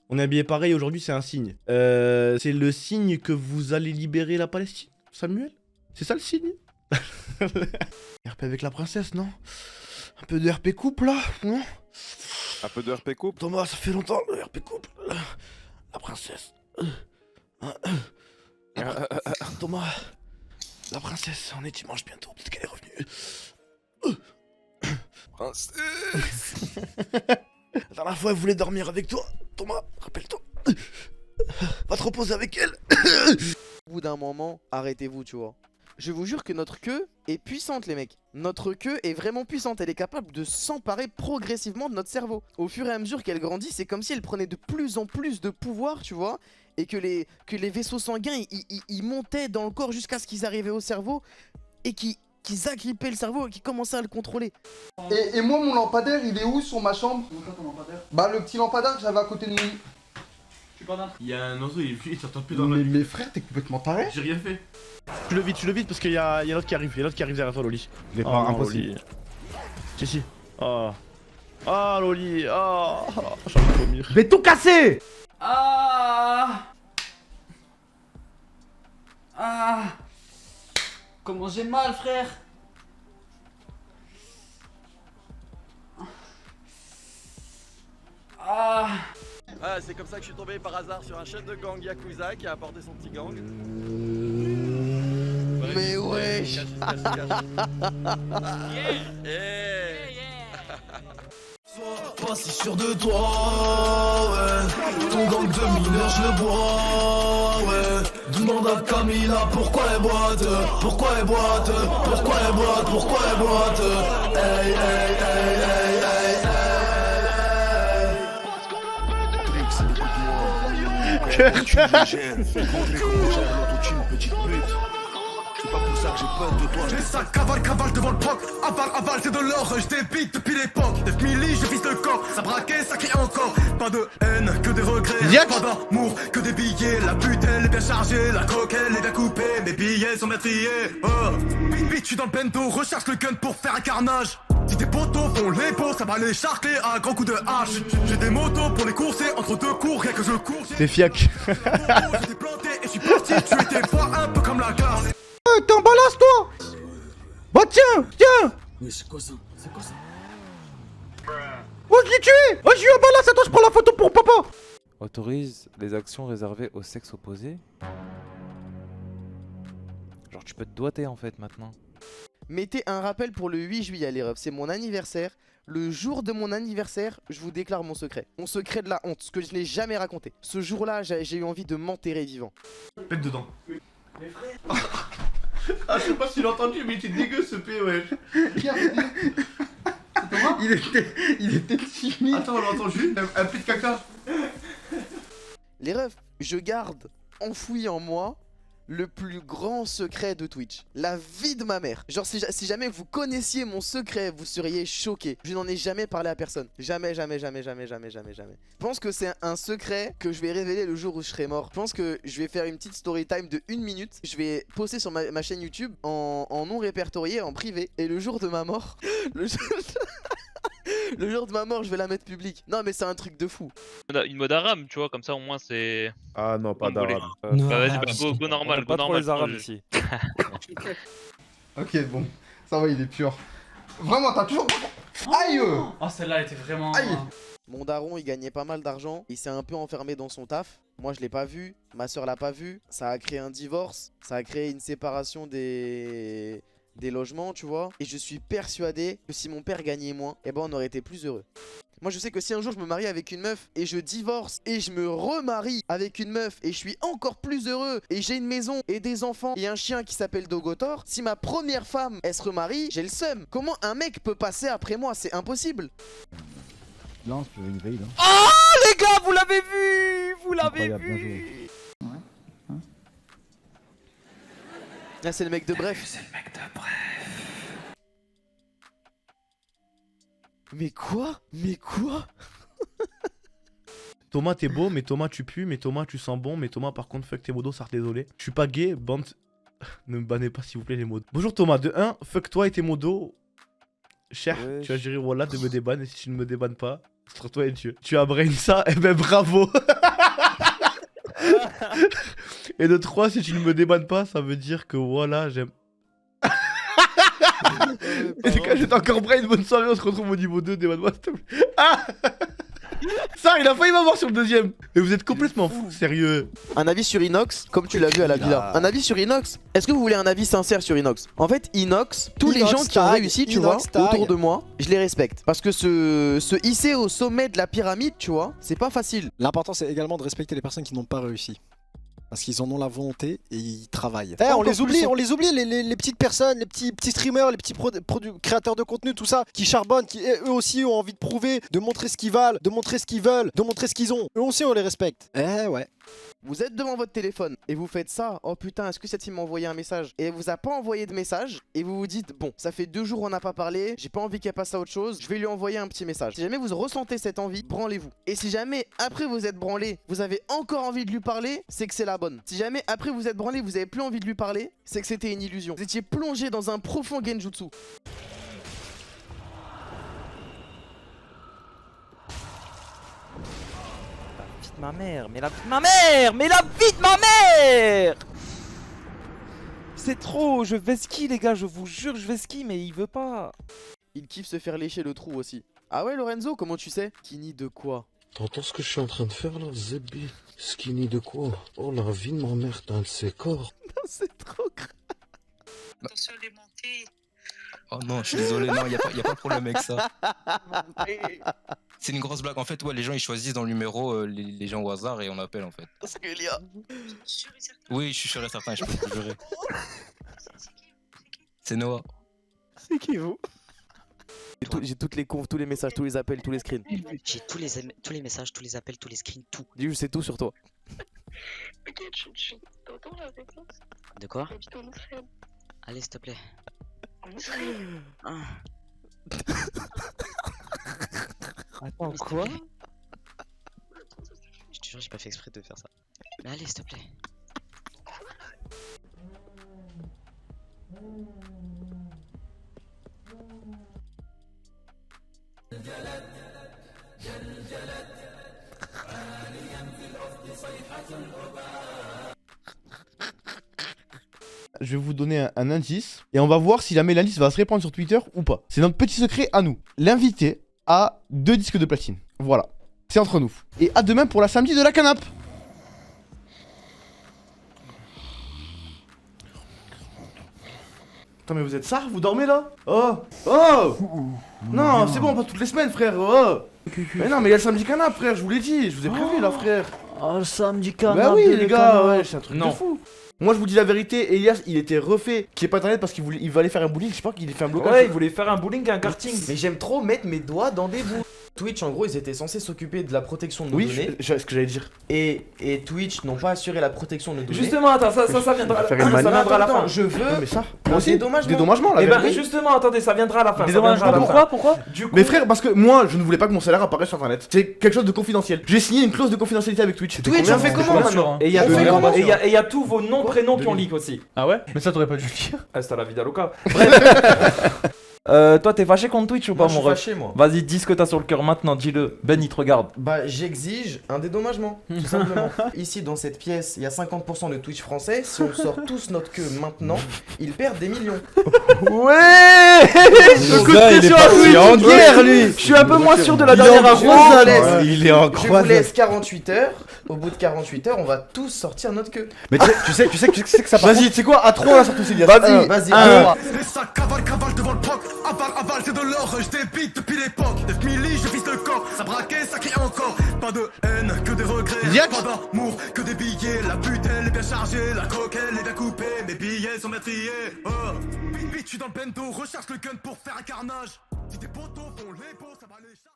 On est habillé pareil, aujourd'hui c'est un signe. C'est le signe que vous allez libérer la Palestine, Samuel? C'est ça le signe? RP avec la princesse, non? Un peu de RP couple là, non? Un peu de RP couple? Thomas, ça fait longtemps le RP couple. La princesse. Thomas, la princesse, on est dimanche bientôt, peut-être qu'elle est revenue. Princesse. La dernière fois, elle voulait dormir avec toi. Thomas, rappelle-toi. Va te reposer avec elle. Au bout d'un moment, arrêtez-vous, tu vois. Je vous jure que notre queue est puissante, les mecs. Notre queue est vraiment puissante. Elle est capable de s'emparer progressivement de notre cerveau. Au fur et à mesure qu'elle grandit, c'est comme si elle prenait de plus en plus de pouvoir, tu vois. Et que les vaisseaux sanguins, ils montaient dans le corps jusqu'à ce qu'ils arrivaient au cerveau. Et qu'ils agrippaient le cerveau et qu'ils commençaient à le contrôler. Et moi, mon lampadaire, il est où sur ma chambre? Comment ça, ton lampadaire? Bah, le petit lampadaire que j'avais à côté de mon lit. Je suis pas d'un. Il y a un oiseau, il s'entend plus dans la... Mais frère, t'es complètement taré? J'ai rien fait. Tu le vite parce qu'il y a l'autre qui arrive. Il y a l'autre qui arrive derrière toi, Loli. Je l'ai Oh, pas, non, impossible. Loli. Si. Oh. Ah, Loli. Ah. J'ai envie de vomir. Mais tout cassé! Ah. Comment j'ai mal, frère. Ah, c'est comme ça que je suis tombé par hasard sur un chef de gang Yakuza qui a apporté son petit gang. Mais wesh. Pas si sûr de toi, ouais. Ton gang de mineurs, je le bois, ouais. Demande à Camila pourquoi elle boite, pourquoi elle boite, pourquoi elle boite, pourquoi elle boite. Hey, hey, hey, hey, hey, hey. Trix, écoute-moi. Tu légère, contre les congères, l'autre tu une petite pute. C'est pas pour ça que j'ai peur de toi. J'ai ça cavale devant le proc. Aval, c'est de l'or, je débite depuis l'époque. 9 milli, je vise le corps. Ça braquait, ça crie encore. Pas de haine, que des regrets. Yak. Pas d'amour, que des billets. La pute, elle est bien chargée. La coque, elle est bien coupée. Mes billets sont bien triés. Oh. Vite, je suis dans le bento. Recherche le gun pour faire un carnage. Si tes potos font les beaux, ça va les charcler à un grand coup de hache. J'ai des motos pour les courser entre deux cours, rien que je cours. T'es fiac. J'étais planté et je suis parti. Tu étais fois un peu comme la gare. T'es en balance, toi? Bah tiens. Mais c'est quoi ça? C'est quoi ça? Oh, je l'ai tué. Oh, j'ai eu un balance. Attends, je prends la photo pour papa. Autorise les actions réservées au sexe opposé. Genre tu peux te doiter en fait maintenant. Mettez un rappel pour le 8 juillet, les refs. C'est mon anniversaire. Le jour de mon anniversaire, je vous déclare mon secret. Mon secret de la honte, ce que je n'ai jamais raconté. Ce jour-là, j'ai eu envie de m'enterrer vivant. Pète dedans. Mais frère. Ah, je sais pas s'il a entendu, mais il était dégueu ce P, ouais. Il était timide. Attends, on l'a entendu. Un P de caca. Les refs, je garde enfoui en moi le plus grand secret de Twitch. La vie de ma mère. Genre si jamais vous connaissiez mon secret, vous seriez choqués. Je n'en ai jamais parlé à personne. Jamais. Je pense que c'est un secret que je vais révéler le jour où je serai mort. Je pense que je vais faire une petite story time de 1 minute. Je vais poster sur ma chaîne YouTube en non répertorié, en privé. Et le jour de ma mort, le jour de ma mort, je vais la mettre publique. Non mais c'est un truc de fou. Une mode arabe, tu vois, comme ça au moins c'est. Ah non, pas Mongolais. d'arabe. Bah vas-y, bah, go On normal, aime go pas trop normal. les arabes ici. Ok, bon. Ça va, il est pur. Vraiment, t'as toujours... Aïe. Oh, celle-là, elle était vraiment. Aïe. Mon daron, il gagnait pas mal d'argent. Il s'est un peu enfermé dans son taf. Moi, je l'ai pas vu. Ma soeur l'a pas vu. Ça a créé un divorce. Ça a créé une séparation des logements, tu vois. Et je suis persuadé que si mon père gagnait moins, eh ben on aurait été plus heureux. Moi je sais que si un jour je me marie avec une meuf et je divorce et je me remarie avec une meuf et je suis encore plus heureux et j'ai une maison et des enfants et un chien qui s'appelle Dogotor, si ma première femme elle se remarie, j'ai le seum. Comment un mec peut passer après moi? C'est impossible. Lance une veille là. Oh les gars, vous l'avez vu? Vous l'avez Incroyable, bien vu? Là c'est le mec de bref. C'est le mec de bref. Mais quoi? Mais quoi? Thomas, t'es beau, mais Thomas, tu pues, mais Thomas, tu sens bon, mais Thomas, par contre, fuck tes modos, ça désolé. Je suis pas gay, bande. Ne me bannez pas, s'il vous plaît, les modos. Bonjour Thomas, de 1, fuck toi et tes modos. Cher, Ouais, tu as géré Wallah de me débanner, et si tu ne me débannes pas, c'est entre toi et Dieu. Tu as brain ça, eh ben bravo. Et de 3, si tu ne me débannes pas, ça veut dire que voilà, j'aime. J'étais encore brain, bonne soirée, on se retrouve au niveau 2, débanne-moi s'il te plaît. Ah ça, il a failli m'avoir sur le deuxième. Mais vous êtes complètement fou, sérieux. Un avis sur Inox, comme tu l'as vu à la villa. Un avis sur Inox. Est-ce que vous voulez un avis sincère sur Inox? En fait, Inox, tous les gens qui ont réussi, tu vois, autour de moi, je les respecte. Parce que se hisser au sommet de la pyramide, tu vois, c'est pas facile. L'important, c'est également de respecter les personnes qui n'ont pas réussi. Parce qu'ils en ont la volonté et ils travaillent. Encore on les oublie, plus. on les oublie, les petites personnes, les petits streamers, les petits créateurs de contenu, tout ça, qui charbonnent, qui eux aussi ont envie de prouver, de montrer ce qu'ils valent, de montrer ce qu'ils veulent, de montrer ce qu'ils ont. Eux aussi, on les respecte. Eh ouais. Vous êtes devant votre téléphone et vous faites ça. Oh putain, est-ce que cette team m'a envoyé un message? Et elle vous a pas envoyé de message. Et vous vous dites, bon, ça fait 2 jours on n'a pas parlé. J'ai pas envie qu'elle passe à autre chose. Je vais lui envoyer un petit message. Si jamais vous ressentez cette envie, branlez-vous. Et si jamais après vous êtes branlé, vous avez encore envie de lui parler, c'est que c'est la bonne. Si jamais après vous êtes branlé, vous avez plus envie de lui parler, c'est que c'était une illusion. Vous étiez plongé dans un profond genjutsu. Ma mère, mais la vie de ma mère, mais la vie de ma mère. C'est trop, je vais ski les gars, je vous jure, je vais ski, mais il veut pas. Il kiffe se faire lécher le trou aussi. Ah ouais Lorenzo, comment tu sais? Kini de quoi? T'entends ce que je suis en train de faire là, Zébi? Skinny de quoi? Oh la vie de ma mère, t'as un de ses corps. Non, c'est trop grave. Attention les montées. Oh non, je suis désolé, non, y a pas de problème avec ça. C'est une grosse blague. En fait, ouais, les gens ils choisissent dans le numéro les gens au hasard et on appelle en fait. C'est Elia. Oui, je suis sûr et certain, je peux te jurer. C'est Noah. C'est qui vous? J'ai toutes les confs, tous les messages, tous les appels, tous les screens. J'ai tous les messages, tous les appels, tous les screens, tout. Dis, je sais tout sur toi. Ok, tu t'entends la réponse? De quoi? Allez, s'il te plaît. Attends, quoi? Je te jure, j'ai pas fait exprès de faire ça. Mais allez, s'il te plaît. Je vais vous donner un indice et on va voir si jamais l'indice va se répandre sur Twitter ou pas. C'est notre petit secret à nous. L'invité a 2 disques de platine. Voilà. C'est entre nous. Et à demain pour la samedi de la canap'. Attends mais vous êtes ça? Vous dormez là? Oh! Oh! Non, c'est bon, pas toutes les semaines frère. Oh! Mais non mais il y a le samedi canap' frère, je vous l'ai dit, je vous ai prévu là frère. Oh le samedi canap'. Bah oui les gars, ouais, c'est un truc de fou. Moi je vous dis la vérité, Elias il était refait, qui est pas internet parce qu'il voulait, il va aller faire un bowling, je sais pas qu'il fait un blocage. Ouais, il voulait faire un bowling et un karting. Mais j'aime trop mettre mes doigts dans des bouts. Twitch en gros ils étaient censés s'occuper de la protection de nos données. Oui, c'est ce que j'allais dire. Et Twitch n'ont pas assuré la protection de nos données. Justement, attends, ça viendra, ça viendra à la fin. Je veux mais ça, un dédommagement là. Et bah justement, attendez, ça viendra à la fin. Pourquoi du coup... Mais frère, parce que moi je ne voulais pas que mon salaire apparaisse sur internet. C'est quelque chose de confidentiel. J'ai signé une clause de confidentialité avec Twitch. Twitch on fait comment maintenant? Et il y a tous vos noms, prénoms qui ont leak aussi. Ah ouais? Mais ça t'aurais pas dû le dire. Hasta la vida loca. Bref. Toi t'es fâché contre Twitch ou pas mon ref? Je suis fâché moi. Vas-y, dis ce que t'as sur le cœur maintenant, dis-le. Ben il te regarde. Bah j'exige un dédommagement, tout simplement. Ici dans cette pièce, il y a 50% de Twitch français. Si on sort tous notre queue maintenant, ils perdent des millions. Ouais. Il est en guerre lui. Je suis un peu moins sûr de la dernière croisade. Il est en croisade. Je vous laisse 48 heures. Au bout de 48 heures, on va tous sortir notre queue. Mais tu sais que ça passe. Vas-y, tu sais quoi? À 3 on la sort tous Elias. Vas-y, à 3. Les sacs cavale devant le proc. Aval, c'est de l'or, je débite depuis l'époque. 9 milli, je vise le corps. Ça braquait, ça crie encore. Pas de haine, que des regrets. Pas d'amour, que des billets. La pute, elle est bien chargée. La coque, elle est bien coupée. Mes billets sont bien triés. Oh, je suis dans le bendo. Recherche le gun pour faire un carnage. Si tes potos font les beaux, ça va les